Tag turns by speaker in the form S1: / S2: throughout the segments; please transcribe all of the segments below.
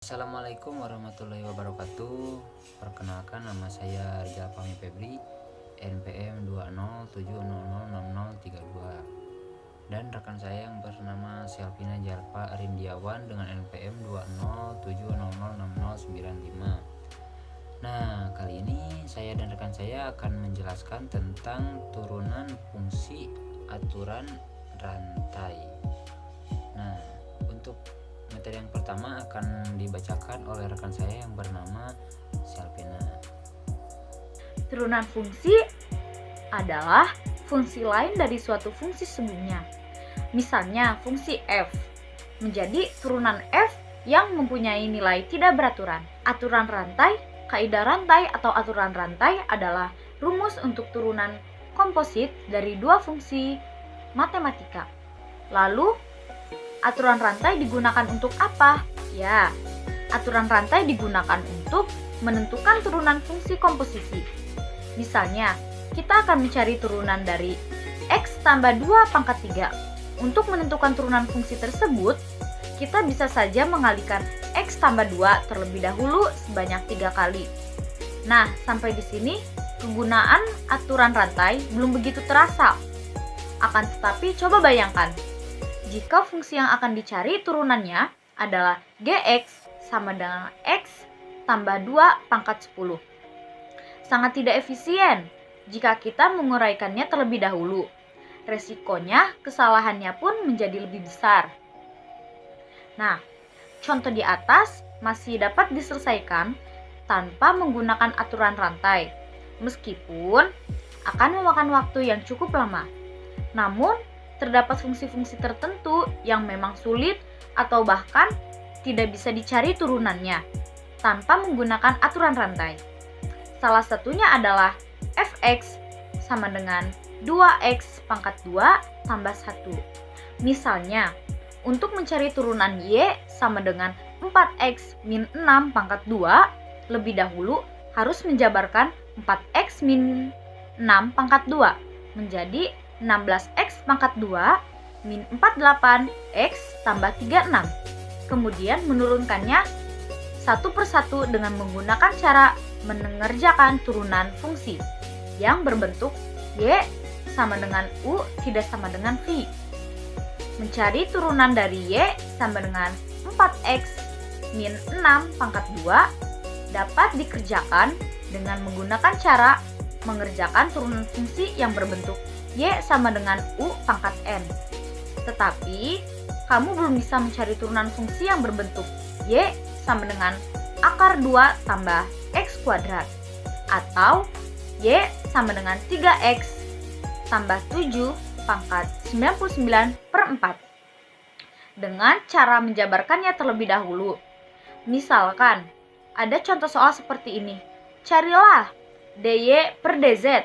S1: Assalamualaikum warahmatullahi wabarakatuh. Perkenalkan, nama saya Rizal Fahmi Febri, NPM 207006032, dan rekan saya yang bernama Selvina Jalpa Rindiawan dengan NPM 207006095. Nah, kali ini saya dan rekan saya akan menjelaskan tentang turunan fungsi aturan rantai. Nah, untuk materi yang pertama akan dibacakan oleh rekan saya yang bernama Selvina.
S2: Turunan fungsi adalah fungsi lain dari suatu fungsi sebelumnya. Misalnya, fungsi f menjadi turunan f yang mempunyai nilai tidak beraturan. Aturan rantai, kaidah rantai atau aturan rantai adalah rumus untuk turunan komposit dari dua fungsi matematika. Lalu, aturan rantai digunakan untuk apa? Ya, aturan rantai digunakan untuk menentukan turunan fungsi komposisi. Misalnya, kita akan mencari turunan dari x tambah 2 pangkat 3. Untuk menentukan turunan fungsi tersebut, kita bisa saja mengalihkan x tambah 2 terlebih dahulu sebanyak 3 kali. Nah, sampai di sini, kegunaan aturan rantai belum begitu terasa. Akan tetapi, coba bayangkan, jika fungsi yang akan dicari turunannya adalah gx sama dengan x tambah 2 pangkat 10. Sangat tidak efisien jika kita menguraikannya terlebih dahulu. Resikonya, kesalahannya pun menjadi lebih besar. Nah, contoh di atas masih dapat diselesaikan tanpa menggunakan aturan rantai, meskipun akan memakan waktu yang cukup lama. Namun, terdapat fungsi-fungsi tertentu yang memang sulit atau bahkan tidak bisa dicari turunannya tanpa menggunakan aturan rantai. Salah satunya adalah fx sama dengan 2x pangkat 2 tambah 1. Misalnya, untuk mencari turunan y sama dengan 4x min 6 pangkat 2, lebih dahulu harus menjabarkan 4x min 6 pangkat 2 menjadi 16x pangkat 2 min 48x tambah 36. Kemudian menurunkannya satu persatu dengan menggunakan cara mengerjakan turunan fungsi yang berbentuk y sama dengan u tidak sama dengan v. Mencari turunan dari y sama dengan 4x min 6 pangkat 2 dapat dikerjakan dengan menggunakan cara mengerjakan turunan fungsi yang berbentuk y sama dengan u pangkat n. Tetapi, kamu belum bisa mencari turunan fungsi yang berbentuk y sama dengan akar 2 tambah x kuadrat atau y sama dengan 3x tambah 7 pangkat 99/4 dengan cara menjabarkannya terlebih dahulu. Misalkan, ada contoh soal seperti ini. Carilah dy per dz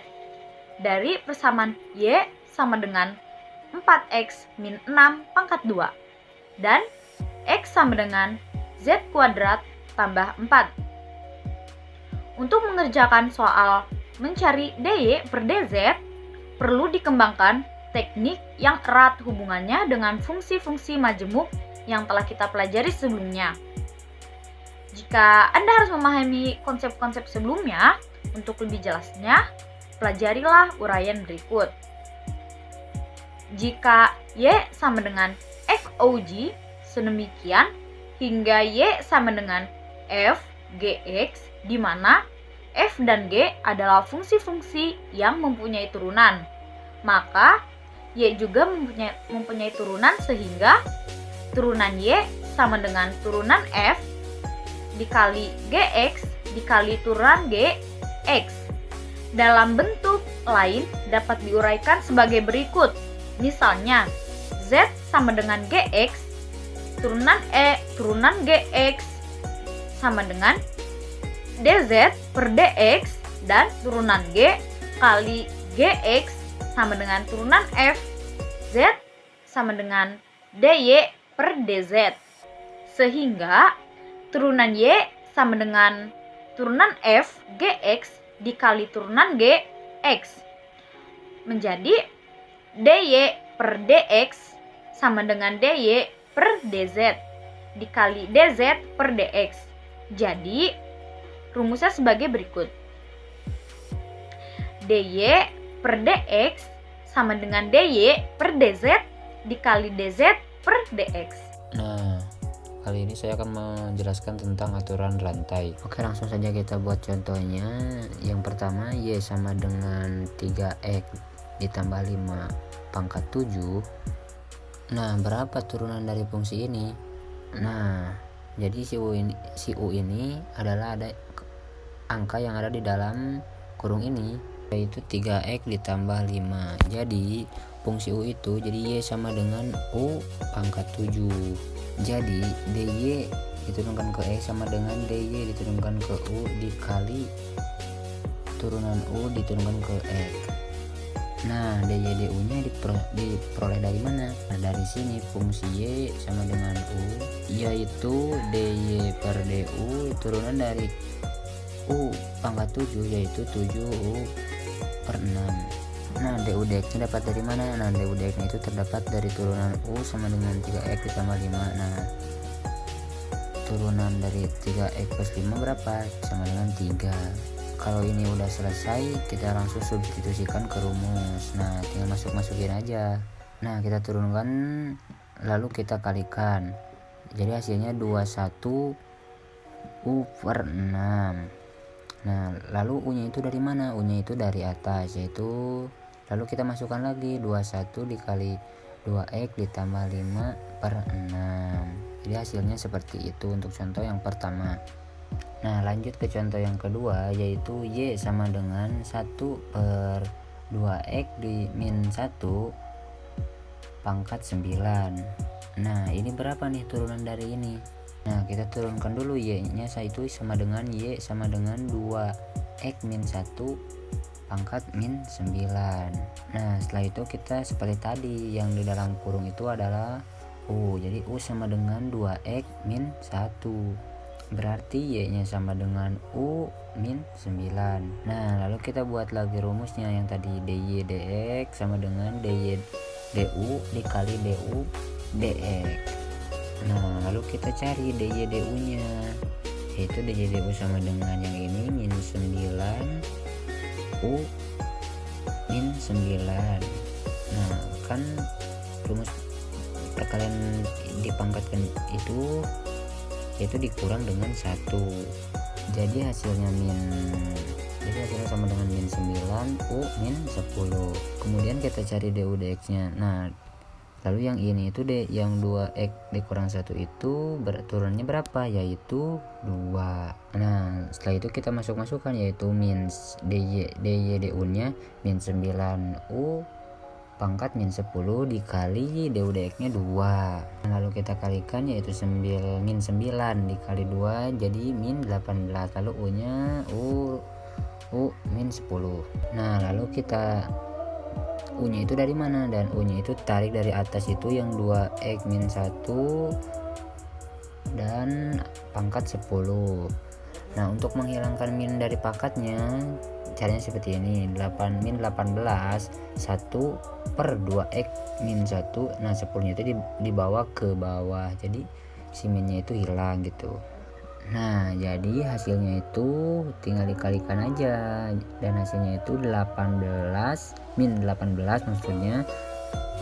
S2: dari persamaan y sama dengan 4x min 6 pangkat 2 dan x sama dengan z kuadrat tambah 4. Untuk mengerjakan soal mencari dy per dz, perlu dikembangkan teknik yang erat hubungannya dengan fungsi-fungsi majemuk yang telah kita pelajari sebelumnya. Jika Anda harus memahami konsep-konsep sebelumnya, untuk lebih jelasnya, pelajarilah uraian berikut. Jika y sama dengan fog, sedemikian hingga y sama dengan f gx, di mana f dan g adalah fungsi-fungsi yang mempunyai turunan. Maka y juga mempunyai turunan, sehingga turunan y sama dengan turunan f dikali gx dikali turunan g x. Dalam bentuk lain dapat diuraikan sebagai berikut. Misalnya, z sama dengan gx, turunan gx sama dengan dz per dx, dan turunan g kali gx sama dengan turunan f, z sama dengan dy per dz. Sehingga turunan y sama dengan turunan f gx dikali turunan g x menjadi dy per dx sama dengan dy per dz. dikali dz per dx. Jadi rumusnya sebagai berikut. dy per dx sama dengan dy per dz dikali dz per dx.
S1: Nah, kali ini saya akan menjelaskan tentang aturan rantai. Oke, langsung saja kita buat contohnya. Yang pertama, y sama dengan 3x ditambah 5 pangkat 7. Nah, berapa turunan dari fungsi ini? Nah, jadi si u ini adalah ada angka yang ada di dalam kurung ini, yaitu 3x ditambah 5. Jadi fungsi u itu jadi y sama dengan u pangkat 7. Jadi dy diturunkan ke x sama dengan dy diturunkan ke u dikali turunan u diturunkan ke x. Nah, dy du nya diperoleh dari mana? Nah, dari sini fungsi y sama dengan u, yaitu dy per du turunan dari u pangkat 7, yaitu 7u per 6. Nah, du dx nya dapat dari mana? Nah, du dx nya itu terdapat dari turunan u sama dengan 3x ditambah 5. Nah, turunan dari 3x plus 5 berapa? Sama dengan 3. Kalau ini udah selesai, kita langsung substitusikan ke rumus. Nah, tinggal masukin aja. Nah, kita turunkan lalu kita kalikan. Jadi hasilnya 21 u per 6. Nah, lalu u nya itu dari mana? U nya itu dari atas, yaitu lalu kita masukkan lagi 21 dikali 2x ditambah 5 per 6. Jadi hasilnya seperti itu untuk contoh yang pertama. Nah, lanjut ke contoh yang kedua, yaitu y sama dengan 1 per 2x di min 1 pangkat 9. Nah, ini berapa nih turunan dari ini? Nah, kita turunkan dulu y nya itu sama dengan y sama dengan 2x min 1 pangkat min 9. Nah, setelah itu kita seperti tadi, yang di dalam kurung itu adalah u. Jadi u sama dengan 2x min 1. Berarti y nya sama dengan u min 9. Nah, lalu kita buat lagi rumusnya yang tadi dy dx sama dengan dy du dikali du dx. Nah, lalu kita cari dy du nya, yaitu dy du sama dengan yang ini min 9 u min 9. Nah, kan rumus perkalian dipangkatkan itu yaitu dikurang dengan 1. Jadi hasilnya sama dengan min 9 u min 10. Kemudian kita cari du dx nya. Nah, lalu yang ini itu yang 2x dikurang 1 itu turunannya berapa? Yaitu 2. Nah, setelah itu kita masukkan yaitu min dy du nya min 9u pangkat min 10 dikali du dx nya 2. Lalu kita kalikan yaitu min 9 dikali 2 jadi min 18. Lalu u nya u min 10. Nah, lalu kita u nya itu dari mana? Dan u nya itu tarik dari atas itu yang 2x min 1 dan pangkat 10. Nah, untuk menghilangkan min dari pangkatnya caranya seperti ini. Min 18 1 per 2x min 1. Nah, 10 nya itu dibawa ke bawah, jadi si minnya itu hilang gitu. Nah, jadi hasilnya itu tinggal dikalikan aja, dan hasilnya itu 18 min 18 maksudnya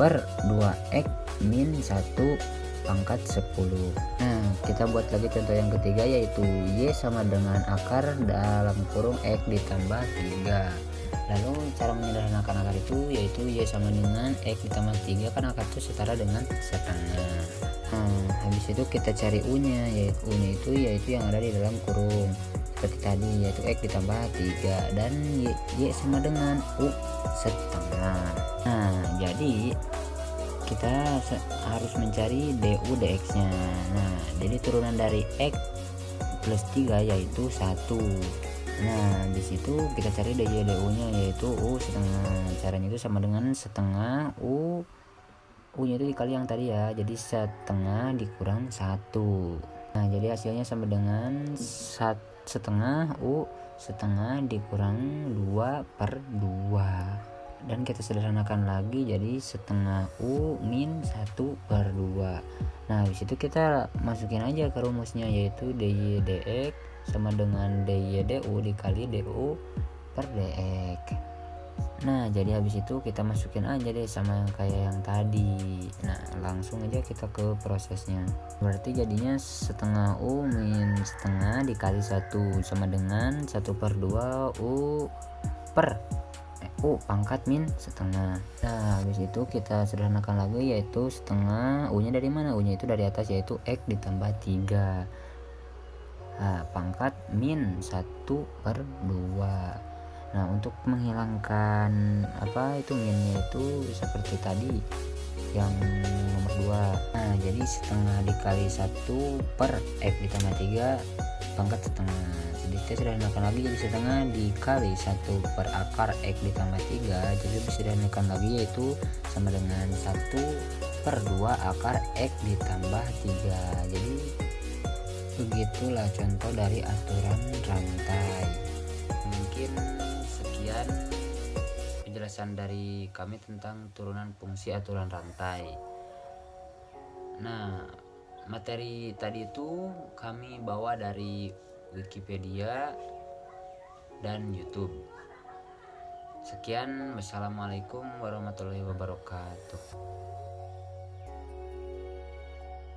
S1: per 2x min 1 pangkat 10. Nah, kita buat lagi contoh yang ketiga, yaitu y sama dengan akar dalam kurung x ditambah 3. Lalu cara menyederhanakan akar itu yaitu y sama dengan x ditambah 3, kan akar itu setara dengan setengah. Nah, habis itu kita cari u nya, yaitu yang ada di dalam kurung seperti tadi, yaitu x ditambah 3 dan y sama dengan u setengah. Nah, jadi kita harus mencari du dx nya. Nah, jadi turunan dari x plus 3 yaitu 1. Nah, di situ kita cari dy du nya yaitu u setengah. Caranya itu sama dengan setengah u nya itu dikali yang tadi ya, jadi setengah dikurang 1. Nah, jadi hasilnya sama dengan setengah u setengah dikurang 2 per 2. dan kita sederhanakan lagi jadi setengah U min 1/2. Nah habis itu kita masukin aja ke rumusnya, yaitu dy dx sama dengan dy du dikali du per dx. Nah jadi habis itu kita masukin aja deh sama yang kayak yang tadi. Nah langsung aja kita ke prosesnya. Berarti jadinya setengah U min setengah dikali 1 sama dengan 1/2 U per U pangkat min setengah. Nah habis itu kita sederhanakan lagi, yaitu setengah U nya dari mana? U nya itu dari atas, yaitu X ditambah 3. Nah pangkat min 1/2. Nah untuk menghilangkan minnya itu seperti tadi yang nomor 2. Nah jadi setengah dikali 1 per X ditambah 3 pangkat setengah. Jadi kita sederhanakan lagi jadi setengah dikali 1 per akar X ditambah 3, jadi bisa sederhanakan lagi, yaitu sama dengan 1/2 akar X ditambah 3. Jadi begitulah contoh dari aturan rantai. Mungkin sekian penjelasan dari kami tentang turunan fungsi aturan rantai. Nah materi tadi itu kami bawa dari Wikipedia dan YouTube. Sekian, wassalamualaikum warahmatullahi wabarakatuh.